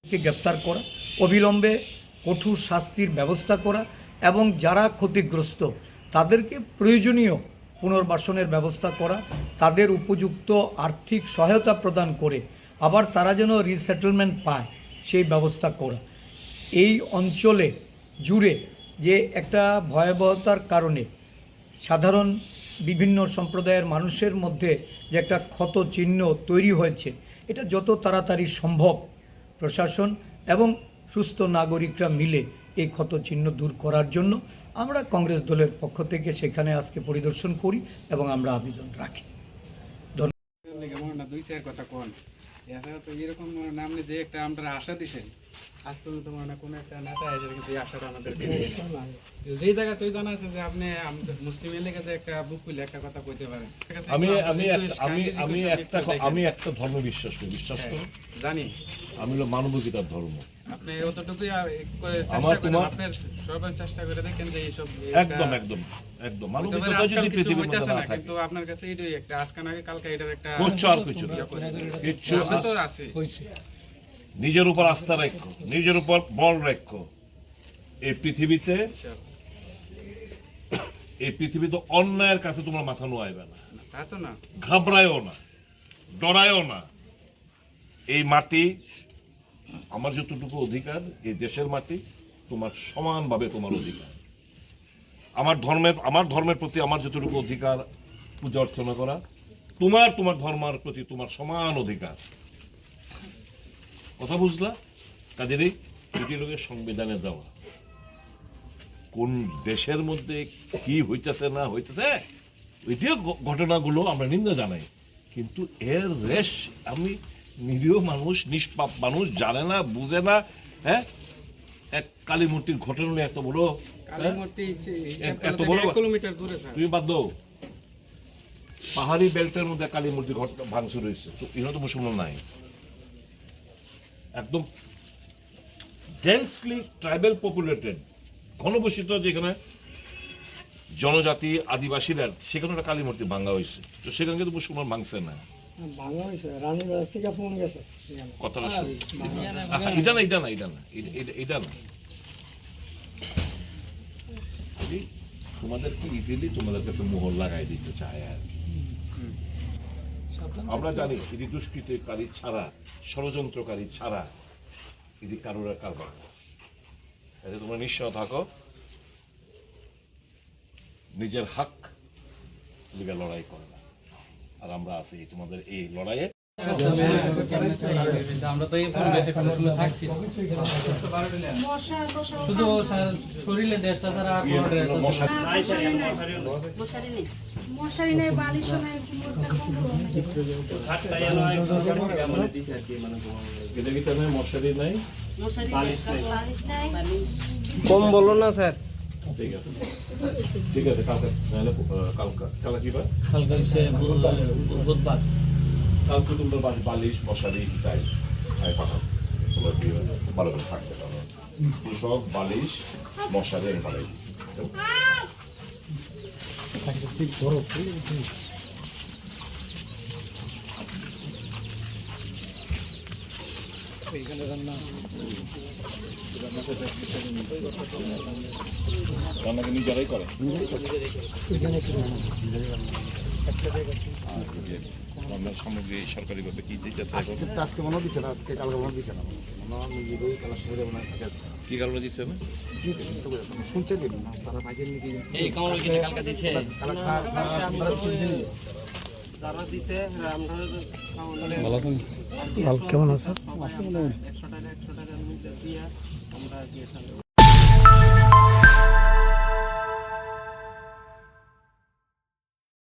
কে গ্রেপ্তার করা, অবিলম্বে কঠোর শাস্তির ব্যবস্থা করা এবং যারা ক্ষতিগ্রস্ত তাদেরকে প্রয়োজনীয় পুনর্বাসনের ব্যবস্থা করা, তাদের উপযুক্ত আর্থিক সহায়তা প্রদান করে আবার তারা যেন রিসেটেলমেন্ট পায় সেই ব্যবস্থা করা। এই অঞ্চলে জুড়ে যে একটা ভয়াবহতার কারণে সাধারণ বিভিন্ন সম্প্রদায়ের মানুষের মধ্যে যে একটা ক্ষত চিহ্ন তৈরি হয়েছে, এটা যত তাড়াতাড়ি সম্ভব প্রশাসন এবং সুস্থ নাগরিকরা মিলে এই ক্ষত চিহ্ন দূর করার জন্য আমরা কংগ্রেস দলের পক্ষ থেকে সেখানে আজকে পরিদর্শন করি এবং আমরা আবেদন রাখি। এরকম নামে যে একটা আমরা আশা দিচ্ছেন আজ পর্যন্ত মানে কোনো একটা নেতা এসে কিন্তু এই আশাটা আমাদের যেই জায়গা তুই জানা আছে যে আপনি মুসলিম এলাকাতে একটা বুক খুলে একটা কথা কইতে পারেন। আমি একটা ধর্ম বিশ্বাস করি, জানি আমি হলো মানবিকতার ধর্ম। আপনি অতটুকুই আপনার সর্বোচ্চ চেষ্টা করে দেখেন যে এইসব একদম একদম একদম মানবিকতা যদি পৃথিবীর মধ্যে না থাকে, কিন্তু আপনার কাছে এইটাই একটা আজকে নাকি কালকে এটার একটা কিছু আছে। নিজের উপর আস্থা রাখো, নিজের উপর বল রাখো। এই পৃথিবীতে অন্যায়ের কাছে তোমার মাথা নোয়াইবে না, ঘাবড়ায়ও না, ডরায়ও না। এই মাটি আমার যতটুকু অধিকার, এই দেশের মাটি তোমার সমানভাবে তোমার অধিকার। আমার ধর্মের প্রতি আমার যতটুকু অধিকার পূজা অর্চনা করা, তোমার ধর্মের প্রতি তোমার সমান অধিকার। কথা বুঝলা? কাজেরই এটি লোকের সংবিধানে দেওয়া। কোন দেশের মধ্যে কি হইতেছে না হইতেছে ওইটিও ঘটনাগুলো আমরা নিন্দা জানাই, কিন্তু এর রেশ আমি নিরীহ মানুষ, নিষ্পাপ মানুষ জানে না, বুঝে না। হ্যাঁ, এক কালী মূর্তির ঘটনা এত বড়, কিলোমিটার দূরে তুমি বাদ দাও। পাহাড়ি বেল্টের মধ্যে কালী মূর্তি ভাঙচুর হয়েছে, তো এখানে তো মুসলমান নাই। একদম ডেন্সলি ট্রাইবাল পপুলেটেড, ঘনবসিত যেখানে জনজাতি আদিবাসীরা, সেখানে একটা কালী মূর্তি ভাঙা হয়েছে, তো সেখানে কিন্তু মুসলমান ভাঙছে না। কথাটা এটা না তোমাদের কি ইজিলি তোমাদের কাছে মোহর লাগাই দিতে চায় আর কি। আমরা জানি এটি দুষ্কৃতকারী ছাড়া, ষড়যন্ত্রকারী ছাড়া এটি কারোর কারবার। এতে তোমরা নিশ্চয় থাকো, নিজের হক লিগে লড়াই করে না। আর আমরা আছি তোমাদের এই লড়াইয়ে। আমরা তো এই পরিবেশে কোনো সময় থাকছি, শুধু শরীরে দেশটা ছাড়া আর কোনো ড্রেস মশারি নেই, বালিশ নেই, মশারি নাই, কম বলো না স্যার। ঠিক আছে কালকে কালকে কি বার? কালকে বুধবার। কালকে তোমরা বালিশ মশারি তাই পাঠাও, তোমরা ভালো করে থাকতে পারো। সব বালিশ মশারি পাঠাই। রান্নাকে নিজেরাই করে, রান্নার সামগ্রী সরকারিভাবে কি দিতে আজকে মনে দিচ্ছে না, আজকে কালকে মনে দিচ্ছে না, কি কারণে দিচ্ছে না শুনতে দিন না, তারা ভাইয়ের নাকি এই কামড় কিনে কালকে দিছে যারা দিতে আমরা কেমন আছে? 100 টাকা 100 টাকার মধ্যে দিয়ে আমরা